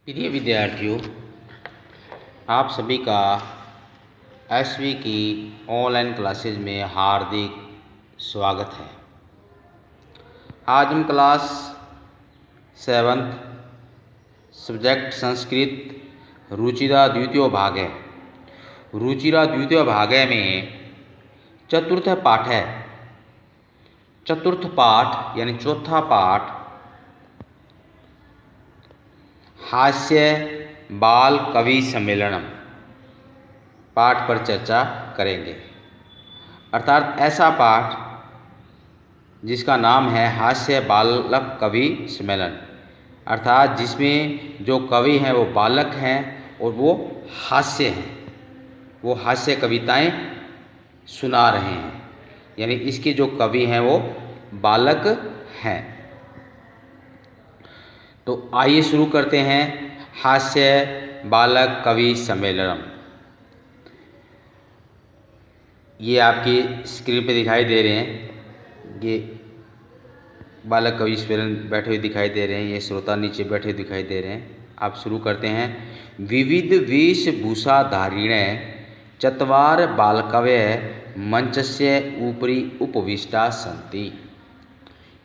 प्रिय विद्यार्थियों, आप सभी का एसवी की ऑनलाइन क्लासेज में हार्दिक स्वागत है। आज हम क्लास 7 सब्जेक्ट संस्कृत रुचिरा द्वितीय भाग है। रुचिरा द्वितीय भाग में चतुर्थ पाठ है। चतुर्थ पाठ यानी चौथा पाठ हास्य बाल कवि सम्मेलनम पाठ पर चर्चा करेंगे। अर्थात ऐसा पाठ जिसका नाम है हास्य बालक कवि सम्मेलन, अर्थात जिसमें जो कवि हैं वो बालक हैं और वो हास्य हैं, वो हास्य कविताएं सुना रहे हैं। यानी इसके जो कवि हैं वो बालक हैं। तो आइए शुरू करते हैं हास्य बालक कवि सम्मेलनम। ये आपकी स्क्रीन पे दिखाई दे रहे हैं। ये बालक कवि सम्मेलन बैठे हुए दिखाई दे रहे हैं। ये श्रोता नीचे बैठे हुए दिखाई दे रहे हैं। आप शुरू करते हैं। विविध वेशभूषा धारिणे चत्वार बालकवय मंचस्य उपरि उपविष्टा सन्ति।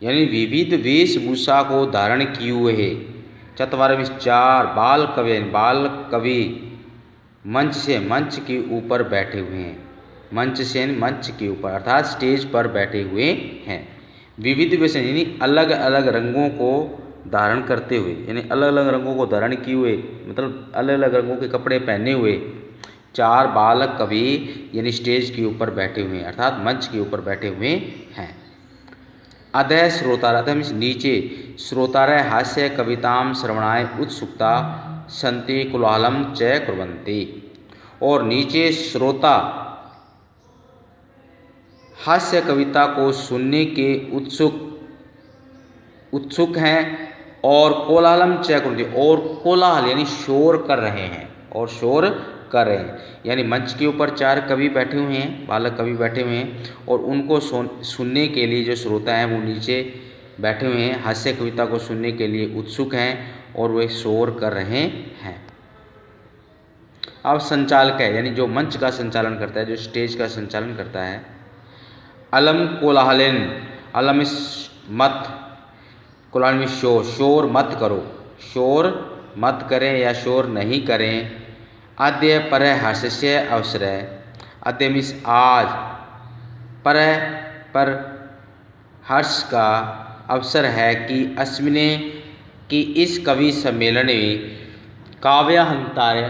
यानी विविध वेशभूषा को धारण किए हुए है चत्वार में चार बाल कवि मंच से मंच के ऊपर बैठे हुए हैं। मंच से मंच के ऊपर अर्थात स्टेज पर बैठे हुए हैं। विविध वेश यानी अलग अलग रंगों को धारण करते हुए, यानी अलग अलग रंगों को धारण किए हुए मतलब अलग अलग रंगों के कपड़े पहने हुए चार बालक कवि यानी स्टेज के ऊपर बैठे हुए हैं, अर्थात मंच के ऊपर बैठे हुए हैं। अधः श्रोतारः, अधः मीन्स नीचे, श्रोतारः हास्य कवितां श्रवणाय उत्सुकता सन्ति कोलाहलं च कुर्वन्ति। और नीचे श्रोता हास्य कविता को सुनने के उत्सुक हैं और कोलाहलं च कुर्वन्ति, और कोलाहल यानी शोर कर रहे हैं, और शोर कर रहे हैं। यानी मंच के ऊपर चार कवि बैठे हुए हैं, बालक कवि बैठे हुए हैं, और उनको सुनने के लिए जो श्रोता हैं वो नीचे बैठे हुए हैं, हास्य कविता को सुनने के लिए उत्सुक हैं और वे शोर कर रहे हैं। अब संचालक है, यानी जो मंच का संचालन करता है, जो स्टेज का संचालन करता है। अलम कोलाहलेन, अलम मत, कोलाहल में शोर मत करो, शोर मत करें या शोर नहीं करें। अद्य पर हर्षस्य अवसर, अद्य मीन्स आज, पर हर्ष का अवसर है कि अस्मिने कि इस कवि सम्मेलन में काव्यहंतार्य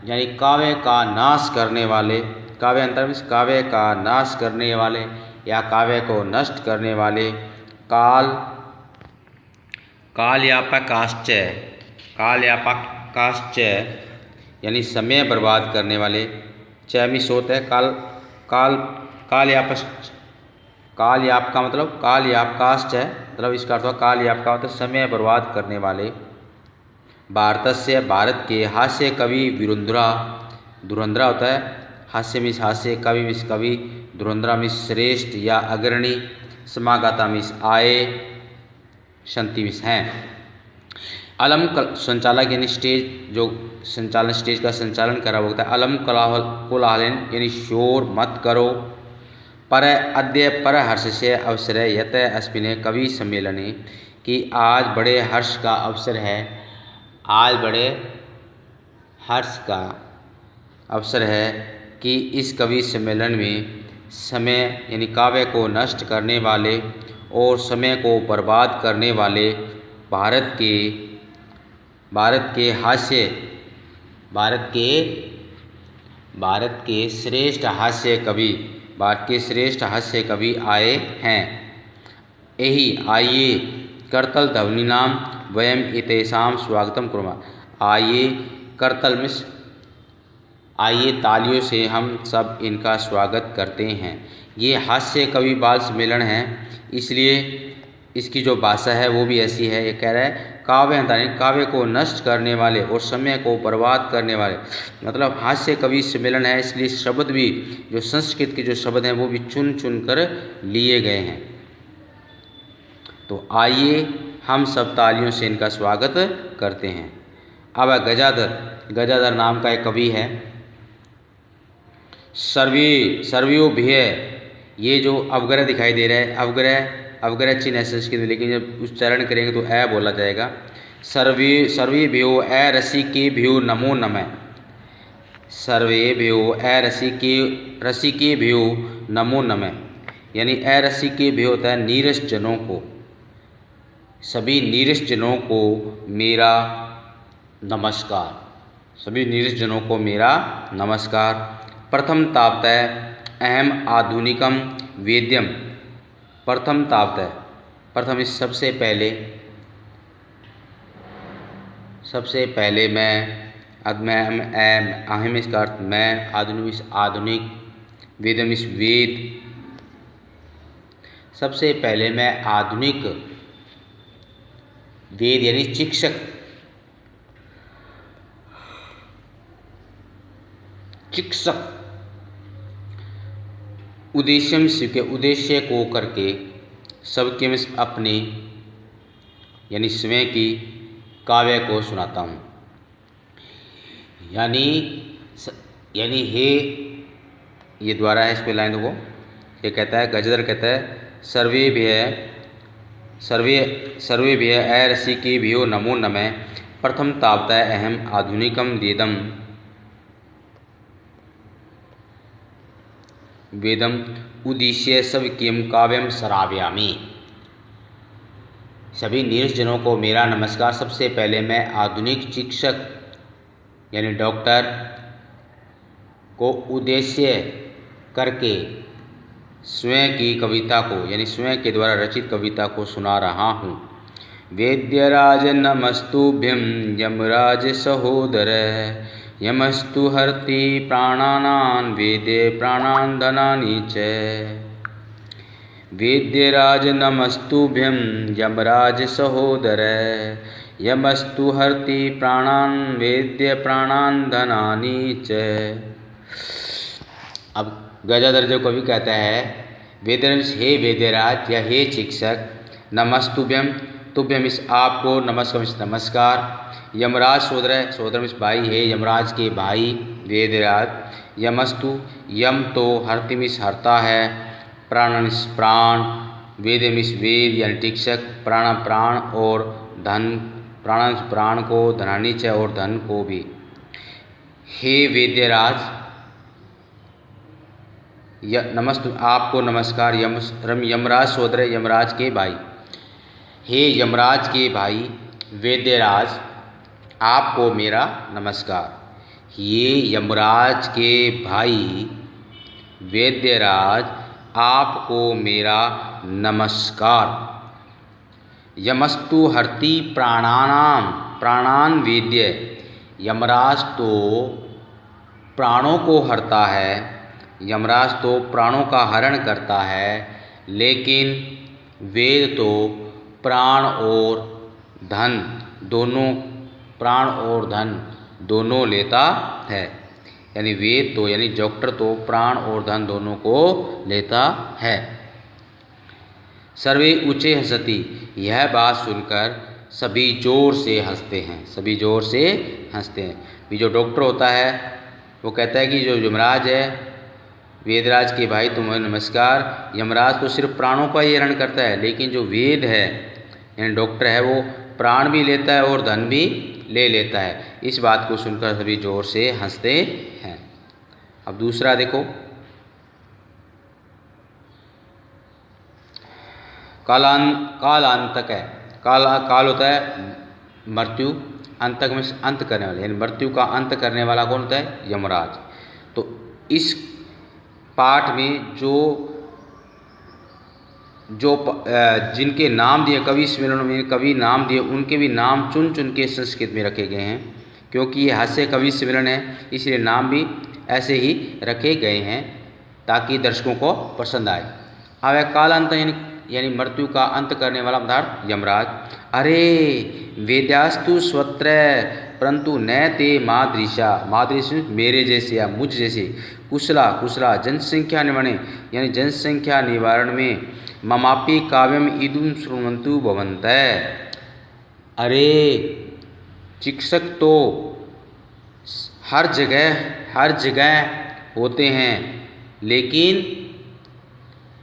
यानी काव्य का नाश करने वाले, काव्यहंतार्य मीन्स काव्य का नाश करने वाले या काव्य को नष्ट करने वाले कालयापकाश्च यानी समय बर्बाद करने वाले, चैमिस होता है कालयाप का मतलब कालयापकाश्च है, मतलब इसका अर्थ हुआ कालयाप का मतलब समय बर्बाद करने वाले। भारतस्य भारत के हास्य कवि धुरंधरा होता है, हास्य मिस हास्य, कवि मिस कवि, धुरंधरा मिस श्रेष्ठ या अग्रणी, समागता मिस आए, संति मिस हैं। अलम संचालक यानी स्टेज जो संचालन, स्टेज का संचालन करा होता है। अलम कोलाहलन यानी शोर मत करो। पर अद्य पर हर्षस्य अवसर यत अस्मिने कवि सम्मेलने कि आज बड़े हर्ष का अवसर है, आज बड़े हर्ष का अवसर है कि इस कवि सम्मेलन में समय यानी काव्य को नष्ट करने वाले और समय को बर्बाद करने वाले भारत के श्रेष्ठ हास्य कवि आए हैं। यही आइए करतल ध्वनिनां वयम एतेषां स्वागतम कुर्मः। आइए करतल मिस आइए तालियों से हम सब इनका स्वागत करते हैं। ये हास्य कवि बाल सम्मेलन है, इसलिए इसकी जो भाषा है वो भी ऐसी है। ये कह रहा है काव्य को नष्ट करने वाले और समय को बर्बाद करने वाले, मतलब हास्य कवि सम्मेलन है, इसलिए शब्द भी जो संस्कृत के जो शब्द हैं वो भी चुन चुन कर लिए गए हैं। तो आइए हम सब तालियों से इनका स्वागत करते हैं। अब गजाधर नाम का एक कवि है। सर्वयोभ्य, ये जो अवग्रह दिखाई दे रहा है, अवग्रह चिन्ह है संस्कृत में, लेकिन जब उच्चारण करेंगे तो ऐ बोला जाएगा। सर्वेभ्यो ऐ रसिकेभ्यो नमो नमः। सर्वेभ्यो ऐ रसिकेभ्यो नमो नमः, यानी ऐ रसिकेभ्यो होता है नीरस जनों को, सभी नीरस जनों को मेरा नमस्कार, सभी नीरस जनों को मेरा नमस्कार। प्रथम तावतः अहम आधुनिकम वेद्यम। प्रथम तावतः, प्रथम इस सबसे पहले मैं, अहम इसका अर्थ मैं, आधुनिक, वेदम इस वेद, सबसे पहले मैं आधुनिक वेद यानी चिकित्सक उद्देश्य को करके सबके में अपने यानी स्वयं की काव्य को सुनाता हूँ। यानी हे, ये द्वारा है, इस पे लाइन देखो, ये कहता है, गजधर कहता है सर्वेभ्य ऐ रसिकेभ्यो नमो नमः। प्रथम तावतः अहम आधुनिकम वेदम उद्देश्य सबकियम काव्यम सराव्यामि। सभी नीरस जनों को मेरा नमस्कार। सबसे पहले मैं आधुनिक चिकित्सक यानी डॉक्टर को उद्देश्य करके स्वयं की कविता को यानी स्वयं के द्वारा रचित कविता को सुना रहा हूँ। वेद्यराज नमस्तुभ्यं यमराज सहोदर, यमस्तु हरति प्राणानां वेदे प्राणान् धनानि च। वेद्यराज नमस्तुभ्यं यमराज सहोदर, यमस्तु हरति प्राणान् वेद्य प्राणान् धनानि च। अब गजाधर जो कवि कहता है, वेदराज हे वेद्यराज या हे चिकित्सक, नमस्तुभ्यम, तुभ्यम इस आपको, नमस्कार, यमराज सोदर इस भाई है, यमराज के भाई वेदराज। यमस्तु, यम तो हरतिमिस हरता है, प्राणनिस प्राण, वेदमिस वेद यानी चिकित्सक, प्राण और धन, प्राण को, धनानि च और धन को भी। हे वेद्यराज, नमस्तु आपको नमस्कार, यमराज सोदर यमराज के भाई। हे यमराज के भाई वेद्यराज, आपको मेरा नमस्कार। ये यमराज के भाई वेद्यराज, आपको मेरा नमस्कार। यमस्तु हरति प्राणान वेद्य, यमराज तो प्राणों को हरता है, यमराज तो प्राणों का हरण करता है, लेकिन वेद तो प्राण और धन दोनों, प्राण और धन दोनों लेता है। यानी वेद तो यानी डॉक्टर तो प्राण और धन दोनों को लेता है। सर्वे ऊँचे हंसती, यह बात सुनकर सभी जोर से हंसते हैं, सभी जोर से हंसते हैं। भी जो डॉक्टर होता है वो कहता है कि जो यमराज है, वेदराज के भाई तुम्हें नमस्कार। यमराज तो सिर्फ प्राणों का ही हरण करता है, लेकिन जो वेद है यानी डॉक्टर है वो प्राण भी लेता है और धन भी ले लेता है। इस बात को सुनकर सभी जोर से हंसते हैं। अब दूसरा देखो, कालांतक है। काल होता है मृत्यु, अंतक में अंत करने वाला, यानी मृत्यु का अंत करने वाला कौन होता है? यमराज। तो इस पाठ में जो जिनके नाम दिए कवि सम्मेलन में कवि नाम दिए, उनके भी नाम चुन चुन के संस्कृत में रखे गए हैं, क्योंकि ये हास्य कवि सम्मेलन है, इसलिए नाम भी ऐसे ही रखे गए हैं ताकि दर्शकों को पसंद आए। अब कालांत यानी मृत्यु का अंत करने वाला पदार्थ यमराज। अरे वेद्यास्तु स्वत्र परंतु न ते मादृशा, मादृश मेरे जैसे या मुझ जैसे, कुशला जनसंख्या निवारणे यानी जनसंख्या निवारण में ममापि काव्यम इदुम श्रृण्वन्तु भवन्तः। अरे चिकित्सक तो हर जगह होते हैं, लेकिन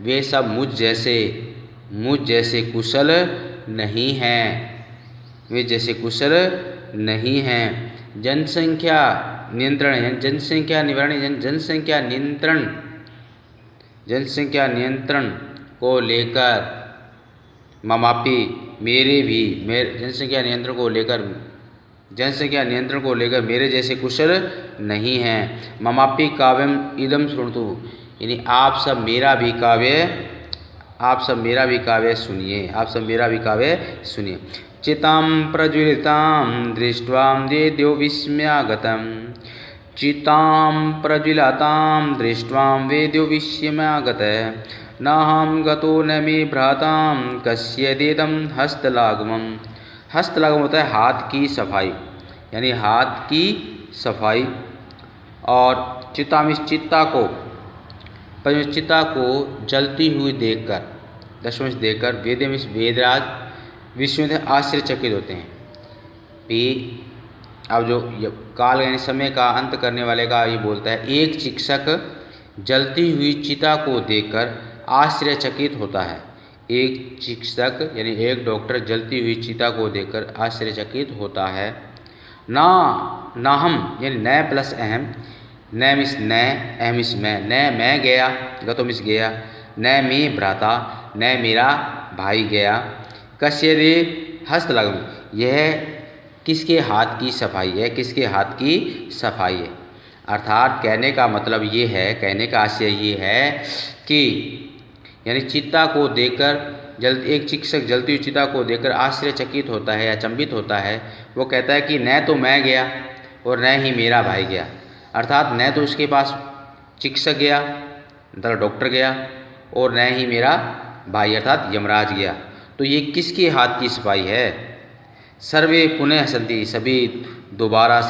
वे सब मुझ जैसे कुशल नहीं हैं, वे जैसे कुशल नहीं हैं। जनसंख्या नियंत्रण, जनसंख्या निवारण, जनसंख्या नियंत्रण को लेकर ममापी मेरे भी जनसंख्या नियंत्रण को लेकर मेरे जैसे कुशल नहीं हैं। ममापि काव्यम इदम शृणुतु, यानी आप सब मेरा भी काव्य सुनिए। चितां प्रज्वलितां दृष्ट्वा वेद्यो विस्मयागतं, चितां प्रज्वलितां दृष्ट्वा वेद्यो विस्मयागतः, नाहं गतो न मे भ्रातां कस्येदेदं हस्तलाघवम्। हस्तलाघव होता है हाथ की सफाई, यानी हाथ की सफाई। और चिता को जलती हुई देखकर, दशमें देखकर, वेदराज विस्मित आश्चर्यचकित होते हैं। अब जो काल यानी समय का अंत करने वाले का ये बोलता है, एक चिकित्सक जलती हुई चिता को देखकर आश्चर्यचकित होता है। एक चिकित्सक यानी एक डॉक्टर जलती हुई चिता को देखकर आश्चर्यचकित होता है। ना हम यानी न प्लस अहम, न मिस न, अहम मिस मैं, न मैं गया, गतो मिस गया, न मैं भ्राता, न मेरा भाई गया, कस्यदे हस्तलाघवम्, यह किसके हाथ की सफाई है, अर्थात कहने का मतलब ये है, कहने का आशय ये है कि यानी चिता को देखकर एक चिकित्सक जलती हुई चिता को देखकर आश्चर्यचकित होता है या अचंभित होता है। वो कहता है कि न तो मैं गया और न ही मेरा भाई गया, अर्थात न तो उसके पास चिकित्सक गया, मतलब डॉक्टर गया, और न ही मेरा भाई अर्थात यमराज गया। तो ये किसके हाथ की सफाई है? सर्वे पुनः हसन्ति, सभी दोबारा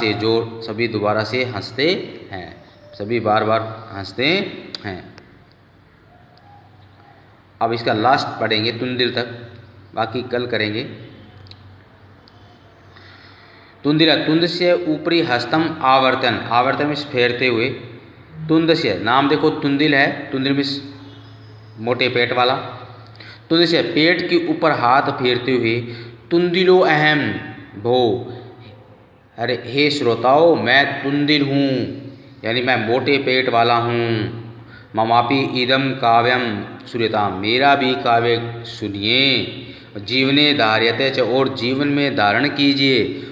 से हंसते हैं, सभी बार बार हंसते हैं। अब इसका लास्ट पढ़ेंगे तुंदिल तक, बाकी कल करेंगे। तुंदस्य ऊपरी हस्तम आवर्तन में फेरते हुए, तुंदस्य नाम देखो तुंदिल है, तुंदिल में मोटे पेट वाला, तुंदस्य पेट के ऊपर हाथ फेरते हुए, तुंदिलो अहम भो, अरे हे श्रोताओ मैं तुंदिल हूँ, यानी मैं मोटे पेट वाला हूँ। ममापि इदम काव्यम श्रूयताम, मेरा भी काव्य सुनिए। जीवने धार्यते च, और जीवन में धारण कीजिए।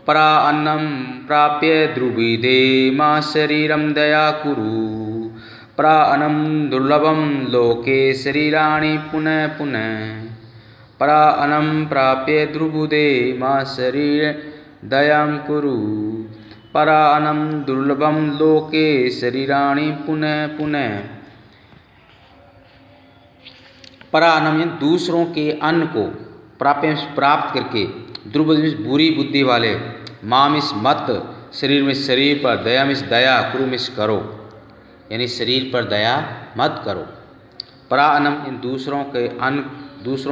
परा अन्नम प्राप्य द्रुविदे मा शरीरम दया कुरु, परा अन्नम दुर्लभम लोके शरीराणि पुनः पुनः, परा अन्नम प्राप्य द्रुविदे मा शरीर दयां कुरु, परा अन्नम दुर्लभम लोके शरीराणि पुनः पुनः। परा अन्नम दूसरों के अन्न को प्राप्त करके, दुर्बुद्धि बुरी बुद्धि वाले, मामिस मत शरीर पर, दया मिस दया, कुरु मिस करो, यानी शरीर पर दया मत करो। परा अन्नम दूसरों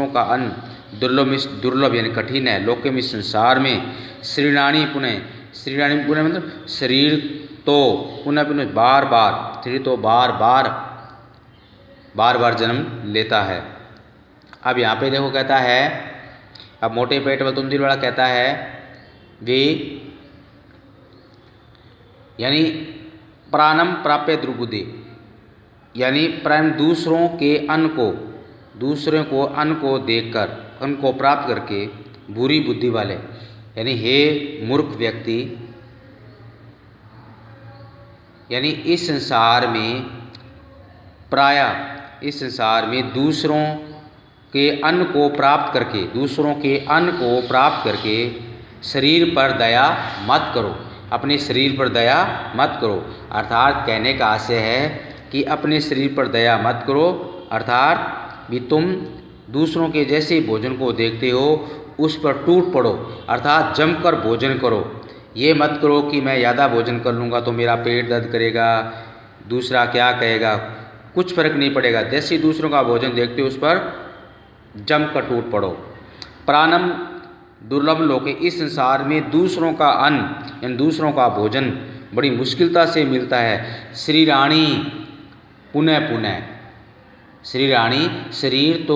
का अन्न, दुर्लभ यानी कठिन है, लोके में संसार में, शरीराणि पुनः मतलब शरीर तो, पुनः बार बार जन्म लेता है। अब यहाँ पे देखो कहता है, अब मोटे पेट वाला तुंदिल वाला कहता है वे यानी प्राणम प्राप्य दुर्बुद्धि, यानी प्राण दूसरों को अन्न को देखकर, अन्न को प्राप्त करके बुरी बुद्धि वाले, यानी हे मूर्ख व्यक्ति, यानी इस संसार में दूसरों के अन्न को प्राप्त करके शरीर पर दया मत करो, अपने शरीर पर दया मत करो। अर्थात कहने का आशय है कि अपने शरीर पर दया मत करो, अर्थात भी तुम दूसरों के जैसे भोजन को देखते हो उस पर टूट पड़ो, अर्थात जमकर भोजन करो। ये मत करो कि मैं ज़्यादा भोजन कर लूँगा तो मेरा पेट दर्द करेगा, दूसरा क्या कहेगा, कुछ फर्क नहीं पड़ेगा। जैसे दूसरों का भोजन देखते हो उस पर जमकर टूट पड़ो। प्राणम दुर्लभ लोके, इस संसार में दूसरों का अन्न यानी दूसरों का भोजन बड़ी मुश्किलता से मिलता है। श्री रानी पुनः पुनः, श्री रानी शरीर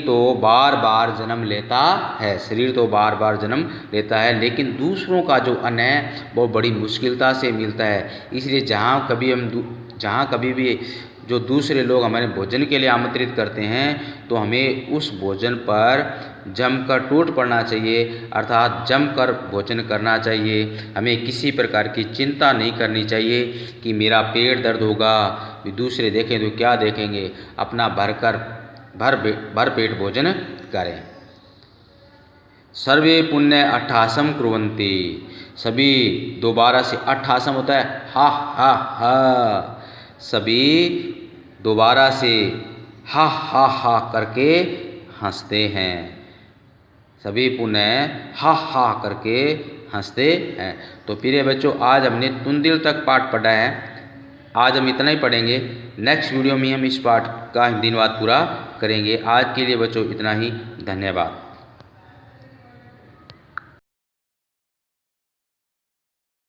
तो बार बार जन्म लेता है, शरीर तो बार बार जन्म लेता है, लेकिन दूसरों का जो अन्न है वो बड़ी मुश्किलता से मिलता है। इसलिए जहाँ कभी भी जो दूसरे लोग हमारे भोजन के लिए आमंत्रित करते हैं तो हमें उस भोजन पर जमकर टूट पड़ना चाहिए, अर्थात जमकर भोजन करना चाहिए। हमें किसी प्रकार की चिंता नहीं करनी चाहिए कि मेरा पेट दर्द होगा, दूसरे देखें तो क्या देखेंगे। अपना भर पेट भोजन करें। सर्वे पुण्य 88 कुर्वन्ति, सभी दोबारा से 88 होता है हा हा हा, सभी दोबारा से हा करके हंसते हैं, सभी पुनः हा करके हंसते हैं। तो प्रिय बच्चों, आज हमने तुंदिल तक पाठ पढ़ा है, आज हम इतना ही पढ़ेंगे। नेक्स्ट वीडियो में हम इस पाठ का हिंदी अनुवाद पूरा करेंगे। आज के लिए बच्चों इतना ही, धन्यवाद।